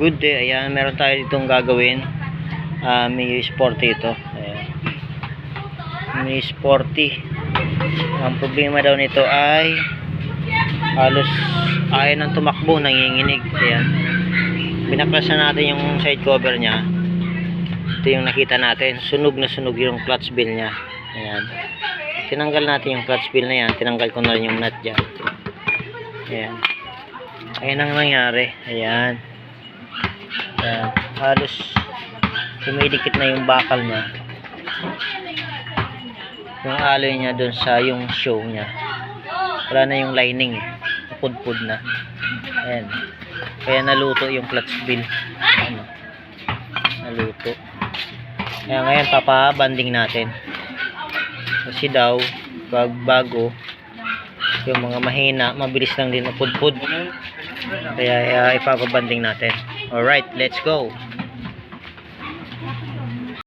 Good day. Ayan, meron tayo ditong gagawin. May sporty ito. Ayan. May sporty. Ang problema daw nito ay halos ayaw nang tumakbo, nanginginig. Ayan. Binaklasan natin yung side cover niya. Ito yung nakita natin. Sunog na sunog yung clutch bill niya. Ayan. Tinanggal natin yung clutch bill na yan. Tinanggal ko na rin yung nut dyan. Ayan. Ayan ang nangyari. Ayan. Ayan, halos dumidikit na yung bakal niya, yung alloy niya dun sa yung show niya, wala na yung lining eh, pudpud na. Ayan, kaya naluto yung clutch bill. Ano, naluto. Kaya ngayon papabanding natin kasi daw pag bago yung mga mahina mabilis lang din mapudpud, kaya ipapabanding natin. Alright, let's go.